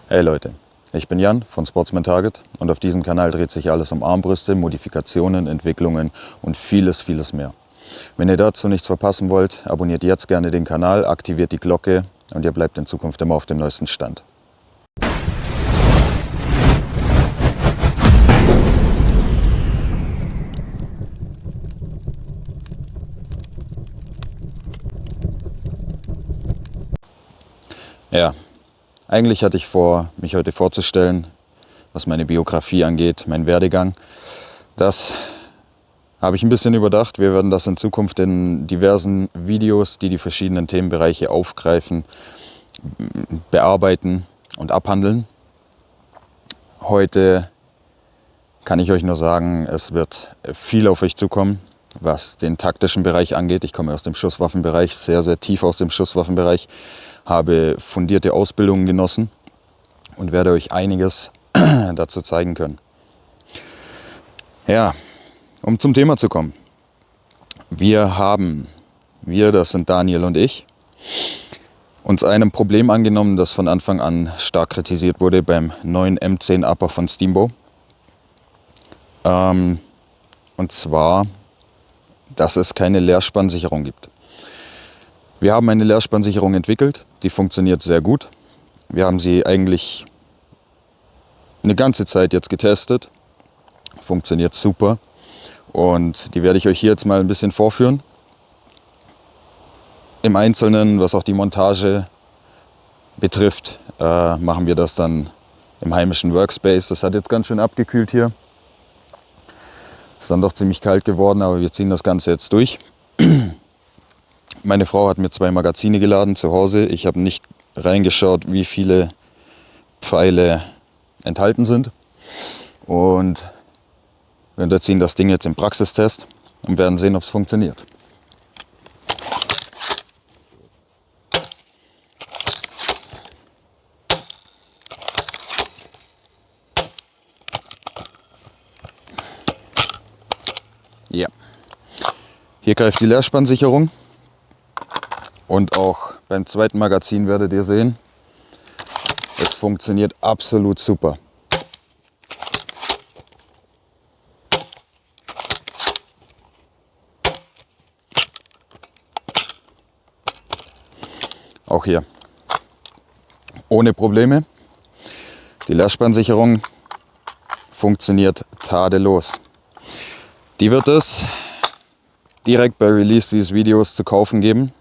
Hey Leute, ich bin Jan von Sportsman Target und auf diesem Kanal dreht sich alles um Armbrüste, Modifikationen, Entwicklungen und vieles mehr. Wenn ihr dazu nichts verpassen wollt, abonniert jetzt gerne den Kanal, aktiviert die Glocke und ihr bleibt in Zukunft immer auf dem neuesten Stand. Ja, eigentlich hatte ich vor, mich heute vorzustellen, was meine Biografie angeht, mein Werdegang. Das habe ich ein bisschen überdacht. Wir werden das in Zukunft in diversen Videos, die die verschiedenen Themenbereiche aufgreifen, bearbeiten und abhandeln. Heute kann ich euch nur sagen, es wird viel auf euch zukommen, was den taktischen Bereich angeht. Ich komme aus dem Schusswaffenbereich, sehr tief aus dem Schusswaffenbereich, habe fundierte Ausbildungen genossen und werde euch einiges dazu zeigen können. Ja, um zum Thema zu kommen. Das sind Daniel und ich, uns einem Problem angenommen, das von Anfang an stark kritisiert wurde beim neuen M10 Upper von Steambow. Und zwar, dass es keine Leerspannsicherung gibt. Wir haben eine Leerspannsicherung entwickelt, die funktioniert sehr gut. Wir haben sie eigentlich eine ganze Zeit jetzt getestet, funktioniert super und die werde ich euch hier jetzt mal ein bisschen vorführen. Im Einzelnen, was auch die Montage betrifft, machen wir das dann im heimischen Workspace. Das hat jetzt ganz schön abgekühlt hier. Ist dann doch ziemlich kalt geworden, aber wir ziehen das Ganze jetzt durch. Meine Frau hat mir 2 Magazine geladen zu Hause. Ich habe nicht reingeschaut, wie viele Pfeile enthalten sind. Und wir unterziehen das Ding jetzt im Praxistest und werden sehen, ob es funktioniert. Ja, hier greift die Leerspannsicherung und auch beim zweiten Magazin werdet ihr sehen, es funktioniert absolut super. Auch hier ohne Probleme. Die Leerspannsicherung funktioniert tadellos. Die wird es direkt bei Release dieses Videos zu kaufen geben.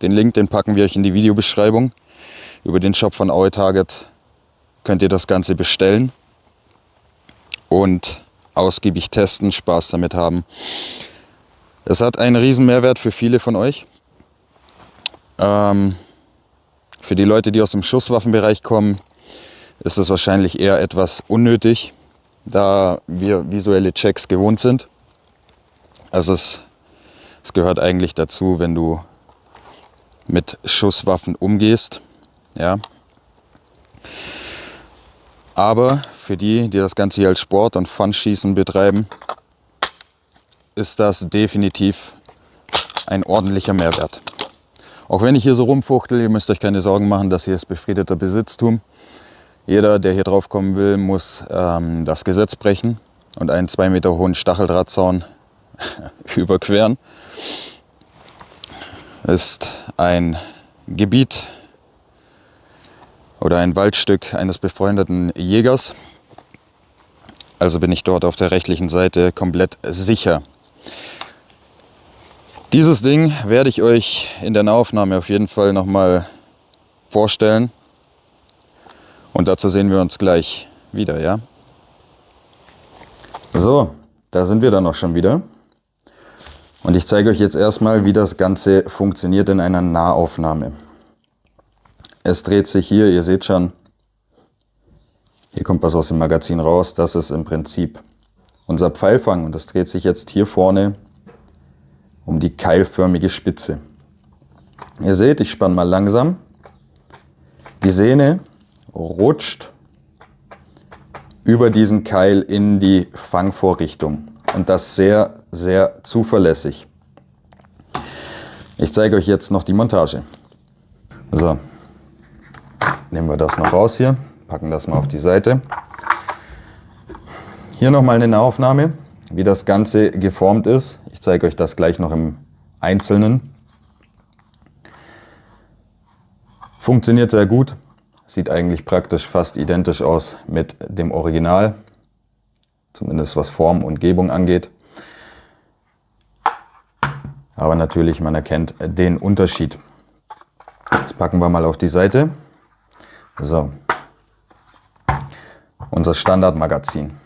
Den Link, den packen wir euch in die Videobeschreibung. Über den Shop von Our Target könnt ihr das Ganze bestellen und ausgiebig testen, Spaß damit haben. Es hat einen riesen Mehrwert für viele von euch. Für die Leute, die aus dem Schusswaffenbereich kommen, ist es wahrscheinlich eher etwas unnötig, da wir visuelle Checks gewohnt sind. Also es gehört eigentlich dazu, wenn du mit Schusswaffen umgehst. Ja. Aber für die das Ganze hier als Sport und Fun-Schießen betreiben, ist das definitiv ein ordentlicher Mehrwert. Auch wenn ich hier so rumfuchtel, ihr müsst euch keine Sorgen machen, das hier ist befriedeter Besitztum. Jeder, der hier drauf kommen will, muss das Gesetz brechen und einen 2 Meter hohen Stacheldrahtzaun überqueren. Ist ein Gebiet oder ein Waldstück eines befreundeten Jägers. Also bin ich dort auf der rechtlichen Seite komplett sicher. Dieses Ding werde ich euch in der Nahaufnahme auf jeden Fall nochmal vorstellen. Und dazu sehen wir uns gleich wieder, ja? So, da sind wir dann auch schon wieder. Und ich zeige euch jetzt erstmal, wie das Ganze funktioniert in einer Nahaufnahme. Es dreht sich hier, ihr seht schon, hier kommt was aus dem Magazin raus. Das ist im Prinzip unser Pfeilfang und das dreht sich jetzt hier vorne um die keilförmige Spitze. Ihr seht, ich spanne mal langsam. Die Sehne rutscht über diesen Keil in die Fangvorrichtung und das sehr zuverlässig. Ich zeige euch jetzt noch die Montage. So, nehmen wir das noch raus hier. packen das mal auf die Seite. Hier nochmal eine Nahaufnahme, wie das Ganze geformt ist. Ich zeige euch das gleich noch im Einzelnen. Funktioniert sehr gut. Sieht eigentlich praktisch fast identisch aus mit dem Original. Zumindest was Form und Gebung angeht. Aber natürlich, man erkennt den Unterschied. Das packen wir mal auf die Seite. So. Unser Standardmagazin.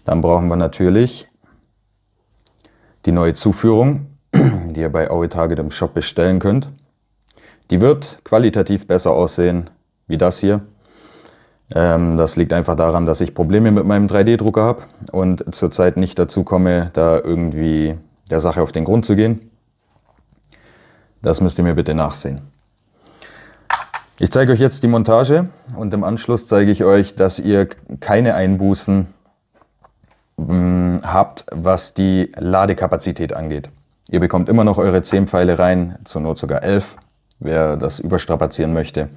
Dann brauchen wir natürlich die neue Zuführung, die ihr bei Aue Target im Shop bestellen könnt. Die wird qualitativ besser aussehen wie das hier. Das liegt einfach daran, dass ich Probleme mit meinem 3D-Drucker habe und zurzeit nicht dazu komme, da irgendwie der Sache auf den Grund zu gehen. Das müsst ihr mir bitte nachsehen. Ich zeige euch jetzt die Montage und im Anschluss zeige ich euch, dass ihr keine Einbußen habt, was die Ladekapazität angeht. Ihr bekommt immer noch eure 10 Pfeile rein, zur Not sogar 11, wer das überstrapazieren möchte.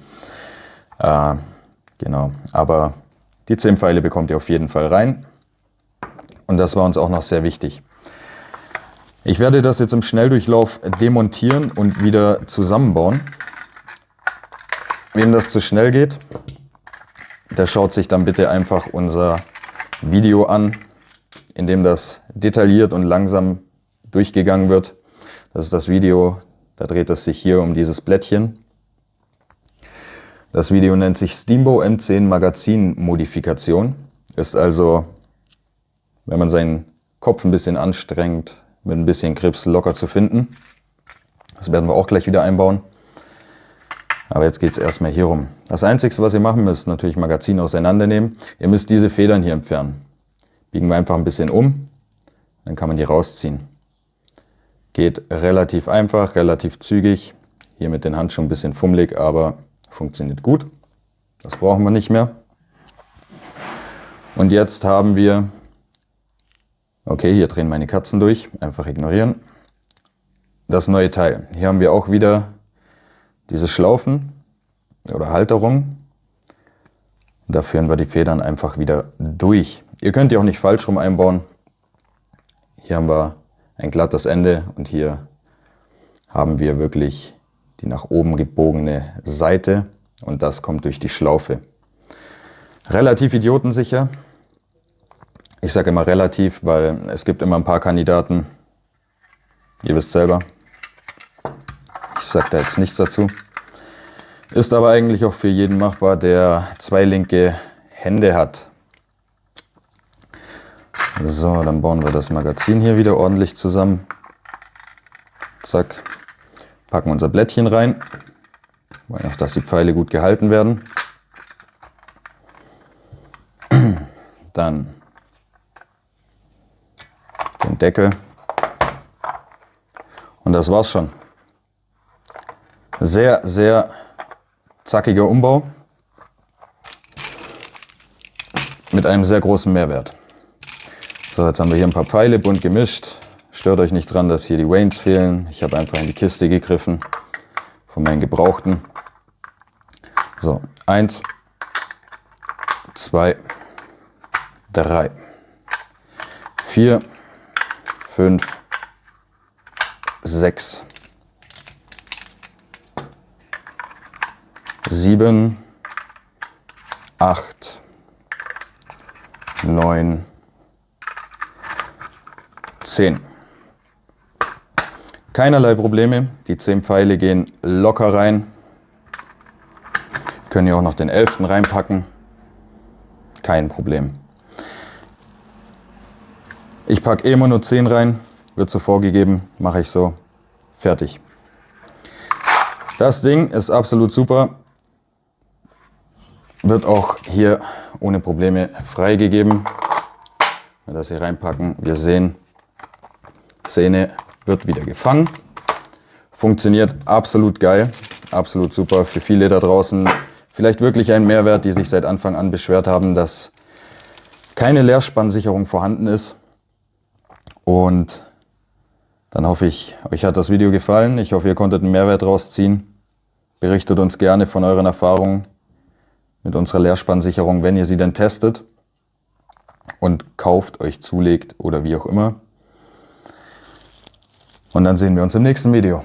Genau, aber die 10 Pfeile bekommt ihr auf jeden Fall rein. Und das war uns auch noch sehr wichtig. Ich werde das jetzt im Schnelldurchlauf demontieren und wieder zusammenbauen. Wem das zu schnell geht, der schaut sich dann bitte einfach unser Video an, in dem das detailliert und langsam durchgegangen wird. Das ist das Video, da dreht es sich hier um dieses Blättchen. Das Video nennt sich Steambow M10 Magazin Modifikation. Ist also, wenn man seinen Kopf ein bisschen anstrengt, mit ein bisschen Grips locker zu finden. Das werden wir auch gleich wieder einbauen. Aber jetzt geht es erstmal hier rum. Das Einzige, was ihr machen müsst, natürlich Magazin auseinandernehmen. Ihr müsst diese Federn hier entfernen. Biegen wir einfach ein bisschen um, dann kann man die rausziehen. Geht relativ einfach, relativ zügig. Hier mit den Handschuhen ein bisschen fummelig, aber funktioniert gut. Das brauchen wir nicht mehr. Und jetzt haben wir, okay, hier drehen meine Katzen durch, einfach ignorieren. Das neue Teil. Hier haben wir auch wieder diese Schlaufen oder Halterung. Da führen wir die Federn einfach wieder durch. Ihr könnt die auch nicht falsch rum einbauen. Hier haben wir ein glattes Ende und hier haben wir wirklich die nach oben gebogene Seite und das kommt durch die Schlaufe. Relativ idiotensicher. Ich sage immer relativ, weil es gibt immer ein paar Kandidaten. Ihr wisst selber. Ich sage da jetzt nichts dazu. Ist aber eigentlich auch für jeden machbar, der 2 linke Hände hat. So, dann bauen wir das Magazin hier wieder ordentlich zusammen. Zack. Packen unser Blättchen rein. Wollen auch, dass die Pfeile gut gehalten werden. Dann den Deckel. Und das war's schon. Sehr, sehr zackiger Umbau. Mit einem sehr großen Mehrwert. So, jetzt haben wir hier ein paar Pfeile bunt gemischt. Stört euch nicht dran, dass hier die Vanes fehlen. Ich habe einfach in die Kiste gegriffen von meinen Gebrauchten. So, 1, 2, 3, 4, 5, 6, 7, 8, 9, 10. Keinerlei Probleme. Die 10 Pfeile gehen locker rein. Können hier auch noch den 11. reinpacken. Kein Problem. Ich packe immer nur 10 rein. Wird so vorgegeben. Mache ich so. Fertig. Das Ding ist absolut super. Wird auch hier ohne Probleme freigegeben. Wenn wir das hier reinpacken, wir sehen, Szene wird wieder gefangen. Funktioniert absolut geil, absolut super. Für viele da draußen vielleicht wirklich ein Mehrwert, die sich seit Anfang an beschwert haben, dass keine Leerspannsicherung vorhanden ist. Und dann hoffe ich, euch hat das Video gefallen. Ich hoffe, ihr konntet einen Mehrwert rausziehen. Berichtet uns gerne von euren Erfahrungen, mit unserer Leerspannsicherung, wenn ihr sie denn testet und kauft, euch zulegt oder wie auch immer. Und dann sehen wir uns im nächsten Video.